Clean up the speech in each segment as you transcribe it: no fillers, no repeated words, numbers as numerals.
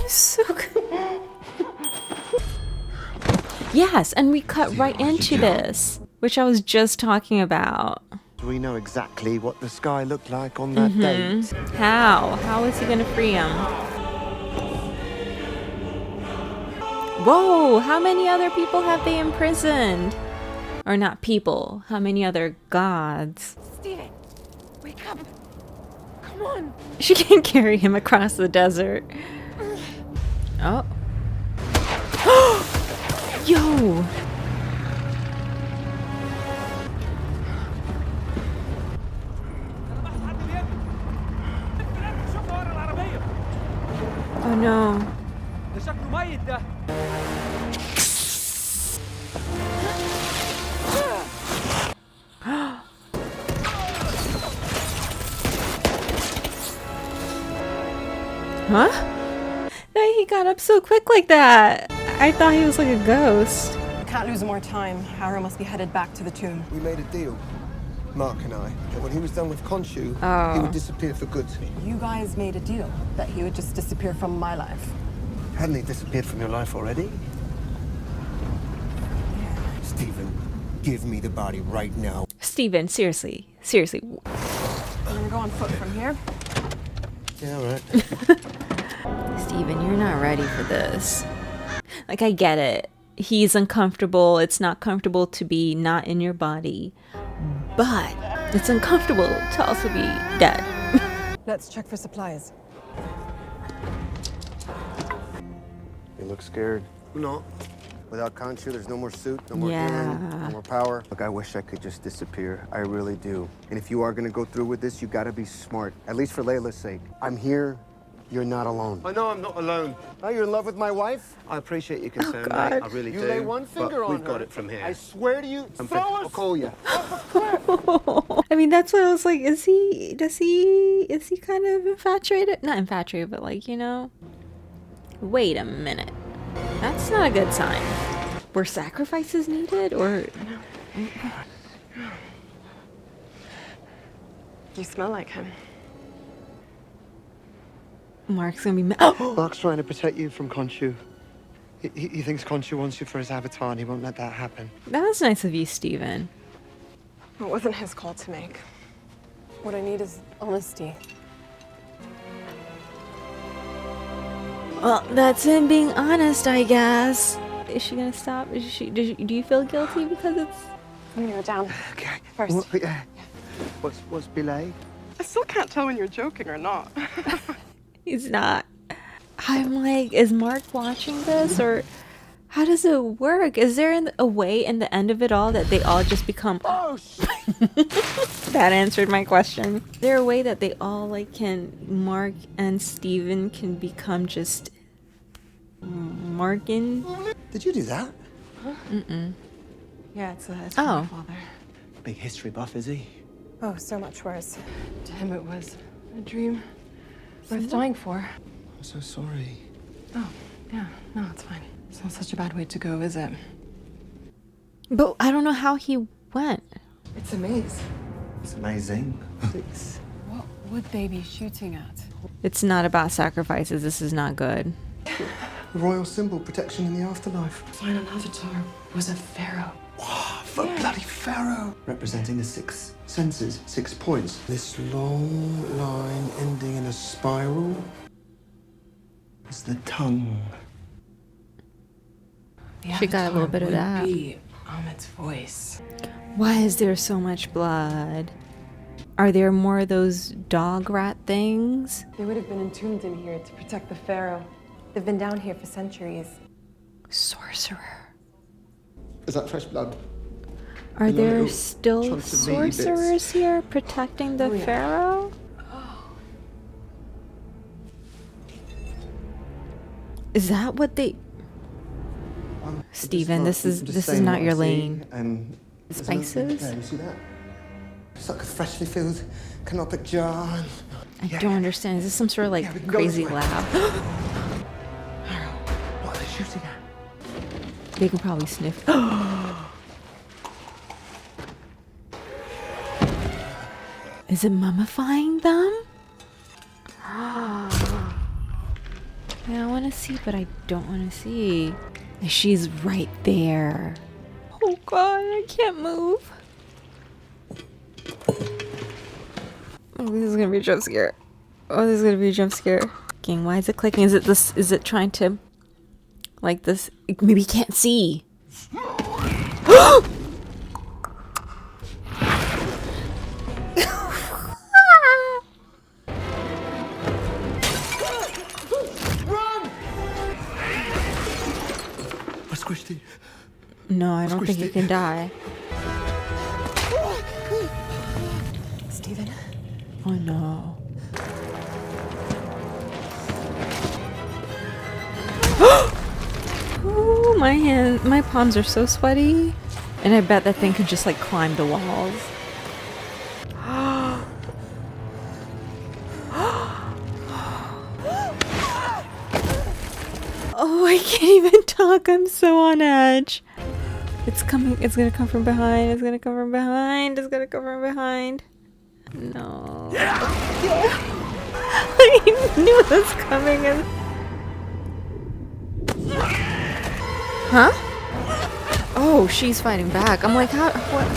So good. Yes, and we cut right into this, which I was just talking about. We know exactly what the sky looked like on that date. How? How is he gonna free him? Whoa, how many other people have they imprisoned? Or not people, how many other gods? Steven, wake up. Come on. She can't carry him across the desert. Oh. Yo! Oh no. Huh? No, he got up so quick like that. I thought he was like a ghost. Can't lose more time. Harrow must be headed back to the tomb. We made a deal, Mark and I, that when he was done with Khonshu, he would disappear for good. You guys made a deal that he would just disappear from my life. Hadn't he disappeared from your life already? Yeah. Stephen, give me the body right now. Steven, seriously. Seriously. I'm gonna go on foot from here. Yeah, all right. Steven, you're not ready for this. Like, I get it. He's uncomfortable. It's not comfortable to be not in your body. But it's uncomfortable to also be dead. Let's check for supplies. You look scared. No. Without Khonshu, there's no more suit, no more healing, no more power. Look, I wish I could just disappear. I really do. And if you are gonna go through with this, you gotta be smart. At least for Layla's sake. I'm here. You're not alone. I know I'm not alone. Oh, you're in love with my wife? I appreciate your concern, mate. I really do. You lay one finger on her. We've got it from here. I swear to you. I'll call you. I mean, that's what I was like, is he kind of infatuated? Not infatuated, but like, you know. Wait a minute. That's not a good sign. Were sacrifices needed, or? You smell like him. Mark's gonna be mad. Oh! Mark's trying to protect you from Khonshu. He thinks Khonshu wants you for his avatar, and he won't let that happen. That was nice of you, Steven. It wasn't his call to make. What I need is honesty. Well, that's him being honest, I guess. Is she gonna stop? Do you feel guilty because it's? I'm gonna go down. Okay. First. What's belay? I still can't tell when you're joking or not. He's not. I'm like, is Mark watching this, or how does it work? Is there a way in the end of it all that they all just become? Oh, that answered my question. Is there a way that they all Mark and Steven can become just Markin? Did you do that? Huh? Mm-mm. Yeah, it's my father. Big history buff, is he? Oh, so much worse. To him it was a dream worth dying for. I'm so sorry. Oh, yeah. No, it's fine. It's not such a bad way to go, is it? But I don't know how he went. It's a maze. It's amazing. What would they be shooting at? It's not about sacrifices. This is not good. The royal symbol, protection in the afterlife. Final avatar was a pharaoh. Wow, for a bloody pharaoh. Representing the 6 senses, 6 points. This long line ending in a spiral is the tongue. She got a little bit of that. Be Ahmed's voice. Why is there so much blood? Are there more of those dog rat things? They would have been entombed in here to protect the pharaoh. They've been down here for centuries. Sorcerer. Is that fresh blood? Are there still sorcerers here protecting the pharaoh? Is that what they... Steven, this is not your lane. And spices? Yeah, you see that? It's like a freshly filled canopic jar. I don't understand. Is this some sort of crazy lab? What are they shooting at? They can probably sniff. Is it mummifying them? Yeah, I want to see, but I don't want to see. She's right there. Oh god, I can't move. Oh, this is gonna be a jump scare. Oh, this is gonna be a jump scare. Gang, why is it clicking? Is it this? Is it trying to, like this? Maybe you can't see. I squished it. No, I don't think you can die. Stephen. Oh no. Ooh, my palms are so sweaty. And I bet that thing could just like climb the walls. Oh, I can't even talk. I'm so on edge. It's coming. It's gonna come from behind. It's gonna come from behind. It's gonna come from behind. No. I knew it was coming. Huh? Oh, she's fighting back. I'm like, how? What?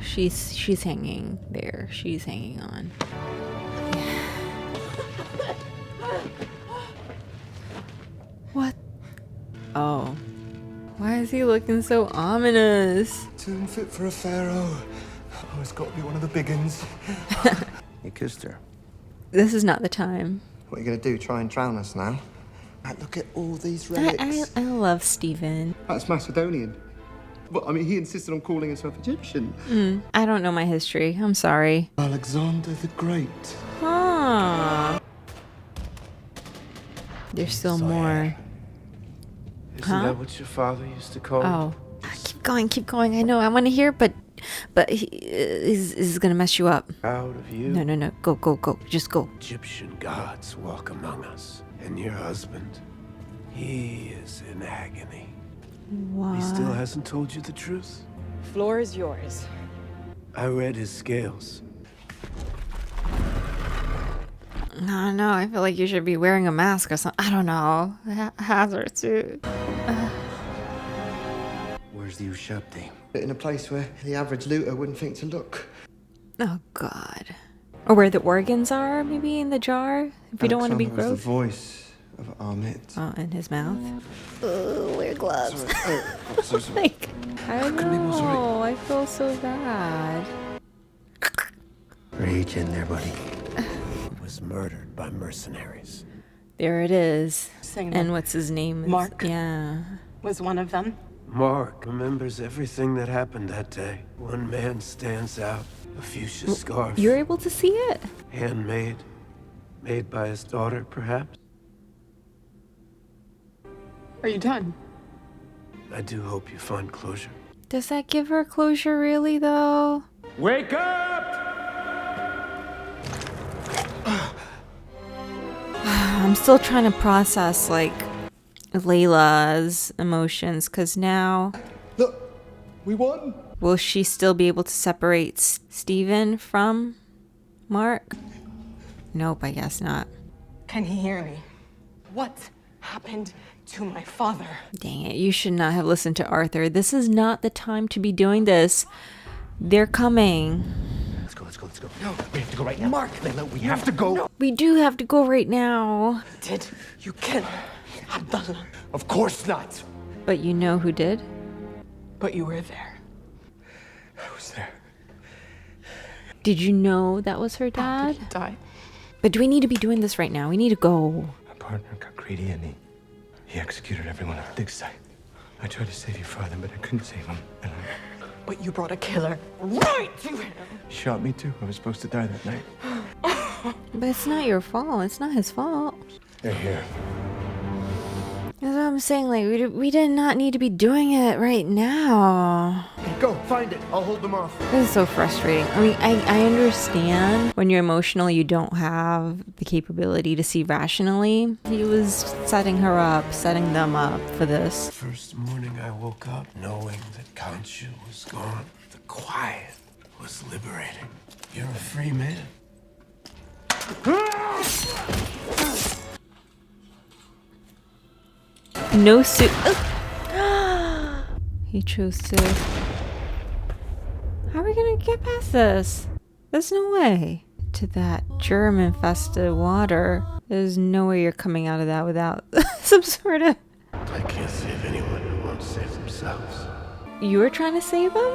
She's hanging there. She's hanging on. What? Oh. Why is he looking so ominous? Too fit for a pharaoh. Oh, it's got to be one of the big uns. You kissed her. This is not the time. What are you going to do? Try and drown us now? Look at all these I relics. love Stephen. That's Macedonian. But I mean, he insisted on calling himself Egyptian. I don't know my history. I'm sorry. Alexander the Great. Huh. There's still more. Isn't that what your father used to call Oh. Keep going. I know. I want to hear, but he's gonna mess you up. Proud of you? No. Go. Just go. Egyptian gods walk among us, and your husband, he is in agony. What? He still hasn't told you the truth? Floor is yours. I read his scales. No. I feel like you should be wearing a mask or something. I don't know. Hazard suit. Where's the Ushabti? In a place where the average looter wouldn't think to look. Oh God. Or where the organs are, maybe in the jar. If you don't want to be Alexander was gross. the voice of Amit. Oh, in his mouth. Oh, wear gloves. So sorry. Like, I don't know. I feel so bad. Reach in there, buddy. He was murdered by mercenaries. There it is. Saying And that what's his name? Mark? Yeah. was one of them. Mark remembers everything that happened that day. One man stands out, a fuchsia scarf. You're able to see it? Handmade. Made by his daughter, perhaps? Are you done? I do hope you find closure. Does that give her closure, really, though? Wake up! I'm still trying to process, like, Layla's emotions, because now... Look, we won. Will she still be able to separate Stephen from Mark? Nope, I guess not. Can he hear me? What happened to my father? Dang it, you should not have listened to Arthur. This is not the time to be doing this. They're coming. Let's go. No, we have to go right now. Mark, Layla, we have to go. We do have to go right now. Did you kill Abdullah? Of course not. But you know who did? But you were there. I was there. Did you know that was her How dad? did he die? But do we need to be doing this right now? We need to go. My partner got greedy and he executed everyone on the dig site. I tried to save your father, but I couldn't save him. And But you brought a killer right to him. he shot me too. I was supposed to die that night. But it's not your fault. It's not his fault. They're here. That's what I'm saying. Like, we did not need to be doing it right now. Go, find it. I'll hold them off. This is so frustrating. I mean, I understand when you're emotional, you don't have the capability to see rationally. He was setting her up, setting them up for this. First morning I woke up knowing that Khonshu was gone. The quiet was liberating. You're a free man. No suit. He chose to. How are we gonna get past this? There's no way. To that germ-infested water. There's no way you're coming out of that without some sort of. I can't save anyone who won't save themselves. You were trying to save him?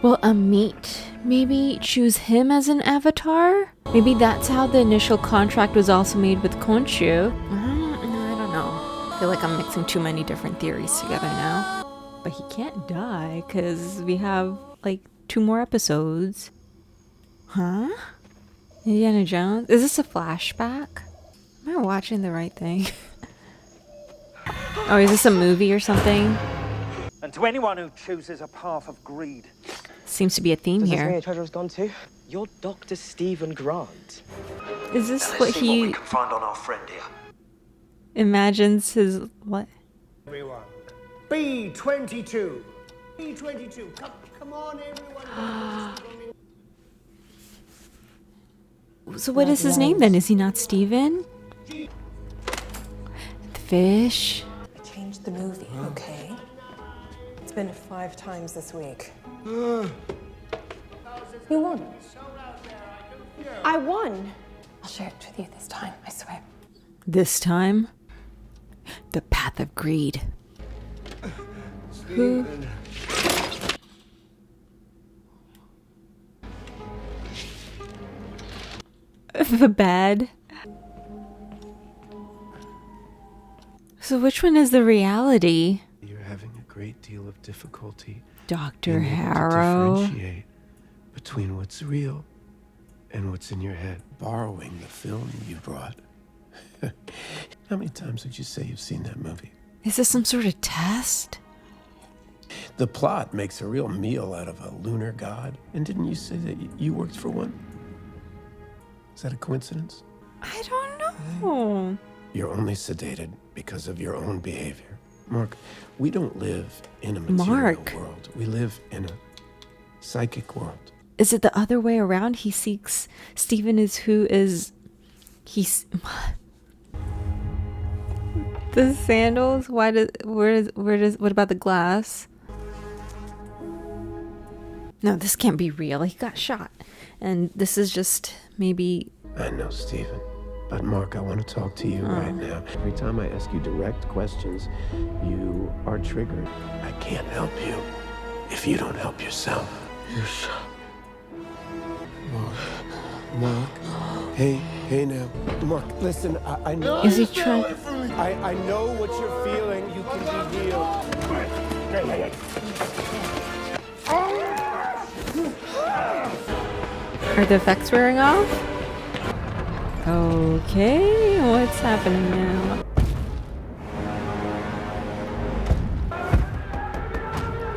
Well, Amit. Maybe choose him as an avatar? Maybe that's how the initial contract was also made with Khonshu. I don't know. I feel like I'm mixing too many different theories together now. But he can't die because we have like 2 more episodes. Huh? Indiana Jones? Is this a flashback? Am I watching the right thing? Oh, is this a movie or something? And to anyone who chooses a path of greed. Seems to be a theme Does this mean here. your treasure has gone too? You're Dr. Stephen Grant. Is this Let's what see he what we can find on our friend here. imagines his what? Everyone. B22. B22. Come on, everyone. So what is his name then? Is he not Steven? The fish. I changed the movie, okay? It's been 5 times this week. You won. I won. I'll share it with you this time, I swear. This time, the path of greed. Who? The bed. So which one is the reality? You're having a great deal of difficulty Dr. being able to Harrow. differentiate between what's real and what's in your head. Borrowing the film you brought. How many times would you say you've seen that movie? Is this some sort of test? The plot makes a real meal out of a lunar god. And didn't you say that you worked for one? Is that a coincidence? I don't know. You're only sedated because of your own behavior. Mark, we don't live in a material world. We live in a psychic world. Is it the other way around? He seeks Stephen is who is he's the sandals? Why does what about the glass? No, this can't be real. He got shot. And this is just maybe I know, Stephen. But Mark, I want to talk to you right now. Every time I ask you direct questions, you are triggered. I can't help you if you don't help yourself. Mark. Hey now. Mark, listen, I know. is he trying I know what you're feeling. You can be healed. Are the effects wearing off? Okay, what's happening now?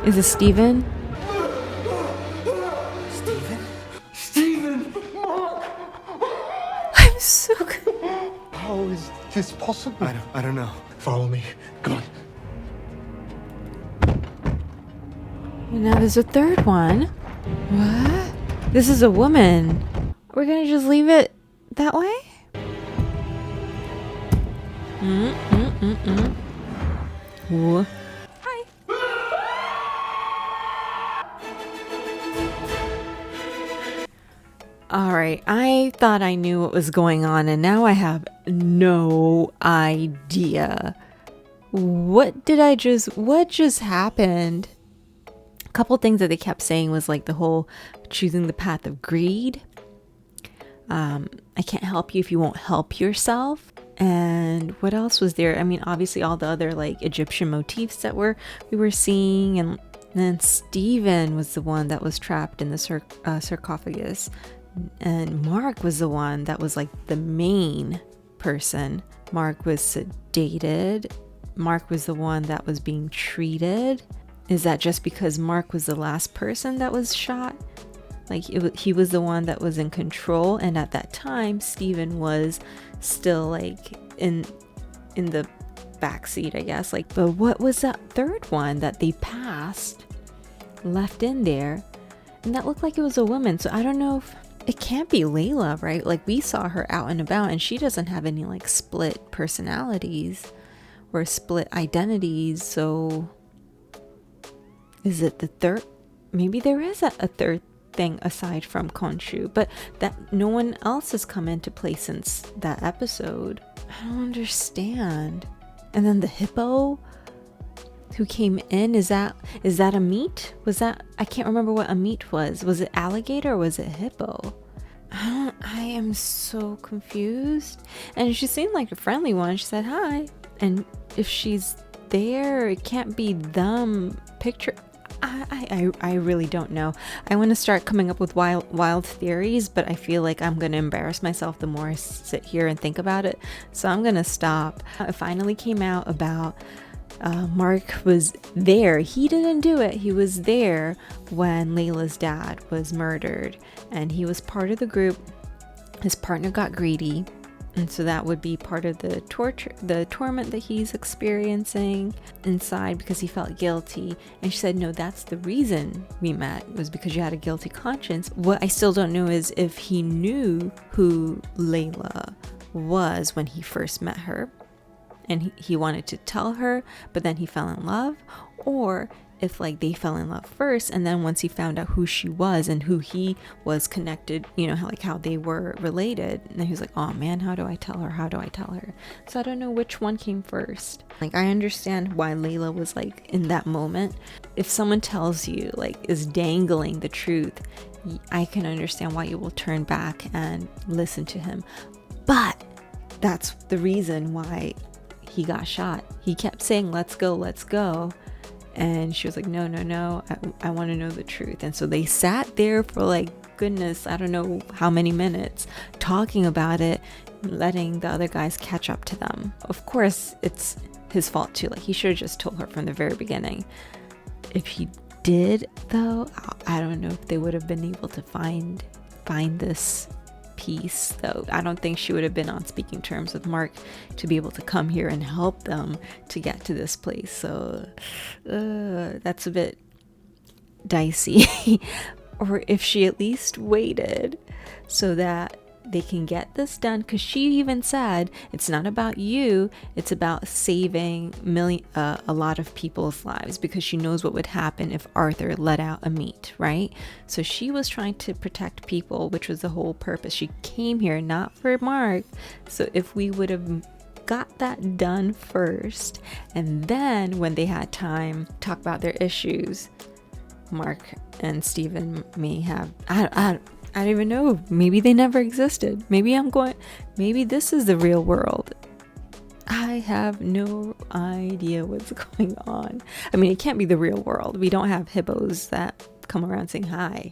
Is it Steven? Stephen! I'm so How is this possible? I don't know. Follow me. Come on. And now there's a third one. What? This is a woman. We're gonna just leave it that way? Whoa. Hi. Alright, I thought I knew what was going on and now I have no idea. What just happened? A couple things that they kept saying was like the whole choosing the path of greed. I can't help you if you won't help yourself. And what else was there? I mean, obviously all the other like Egyptian motifs that we were seeing, and then Stephen was the one that was trapped in the sarcophagus, and Mark was the one that was like the main person. Mark was sedated. Mark was the one that was being treated. Is that just because Mark was the last person that was shot? Like he was the one that was in control, and at that time Steven was still like in the backseat, I guess. Like, but what was that third one that they passed, left in there? And that looked like it was a woman. So I don't know if it can't be Layla, right? Like, we saw her out and about, and she doesn't have any like split personalities or split identities. So is it the third? Maybe there is a third thing aside from Khonshu, but that no one else has come into play since that episode. I don't understand. And then the hippo who came in, is that a meat? Was that, I can't remember what a meat was. Was it alligator or was it hippo? I am so confused. And she seemed like a friendly one. She said hi. And if she's there, it can't be them picture. I really don't know. I want to start coming up with wild theories, but I feel like I'm going to embarrass myself the more I sit here and think about it. So I'm going to stop. It finally came out about Mark was there. He didn't do it. He was there when Layla's dad was murdered, and he was part of the group. His partner got greedy, and so that would be part of the torment that he's experiencing inside because he felt guilty. And she said, no, that's the reason we met, was because you had a guilty conscience. What I still don't know is if he knew who Layla was when he first met her, and he wanted to tell her, but then he fell in love, or if like they fell in love first, and then once he found out who she was and who he was connected, you know, how they were related, and then he was like, oh man, how do I tell her? So I don't know which one came first. Like, I understand why Layla was like in that moment. If someone tells you, like, is dangling the truth, I can understand why you will turn back and listen to him. But that's the reason why he got shot. He kept saying, let's go. And she was like, no, I want to know the truth. And so they sat there for like, goodness, I don't know how many minutes, talking about it, letting the other guys catch up to them. Of course, it's his fault too. Like, he should have just told her from the very beginning. If he did, though, I don't know if they would have been able to find this piece, though. I don't think she would have been on speaking terms with Mark to be able to come here and help them to get to this place. So that's a bit dicey. Or if she at least waited so that they can get this done, because she even said it's not about you, it's about saving a lot of people's lives, because she knows what would happen if Arthur let out a meat, right? So she was trying to protect people, which was the whole purpose. She came here not for Mark. So if we would have got that done first, and then when they had time to talk about their issues, Mark and Steven may have, I don't even know. Maybe they never existed. Maybe this is the real world. I have no idea what's going on. I mean, it can't be the real world. We don't have hippos that come around saying hi.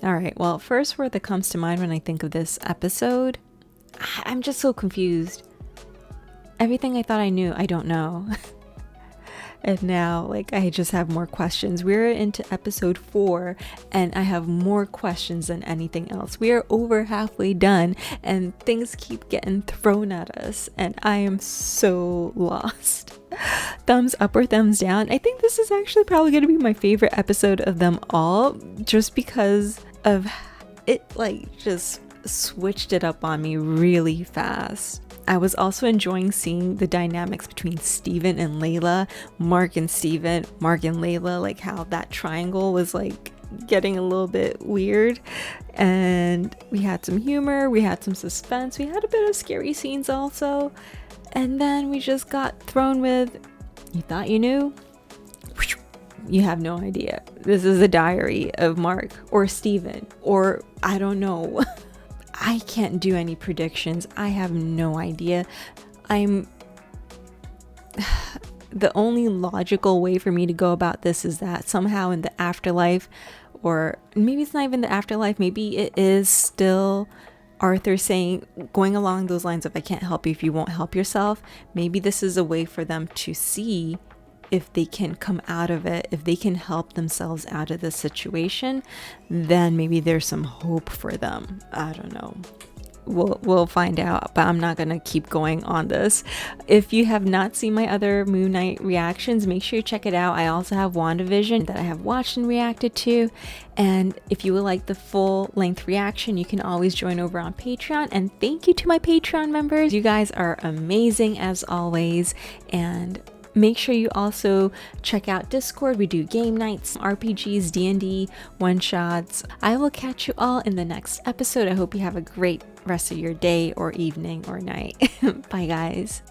All right. Well, first word that comes to mind when I think of this episode, I'm just so confused. Everything I thought I knew, I don't know. And now, like, I just have more questions. We're into episode 4, and I have more questions than anything else. We are over halfway done, and things keep getting thrown at us, and I am so lost. Thumbs up or thumbs down? I think this is actually probably going to be my favorite episode of them all, just because of it, like, just switched it up on me really fast. I was also enjoying seeing the dynamics between Steven and Layla, Mark and Steven, Mark and Layla, like how that triangle was like getting a little bit weird. And we had some humor, we had some suspense, we had a bit of scary scenes also. And then we just got thrown with, you thought you knew? You have no idea. This is a diary of Mark or Steven, or I don't know. I can't do any predictions. I have no idea. The only logical way for me to go about this is that somehow in the afterlife, or maybe it's not even the afterlife, maybe it is still Arthur saying, going along those lines of, I can't help you if you won't help yourself. Maybe this is a way for them to see if they can come out of it, if they can help themselves out of the situation, then maybe there's some hope for them. I don't know. We'll find out, but I'm not gonna keep going on this. If you have not seen my other Moon Knight reactions, make sure you check it out. I also have WandaVision that I have watched and reacted to, and if you would like the full length reaction, you can always join over on Patreon. And thank you to my Patreon members. You guys are amazing as always, and make sure you also check out Discord. We do game nights, RPGs, DnD, one-shots. I will catch you all in the next episode. I hope you have a great rest of your day or evening or night. Bye guys.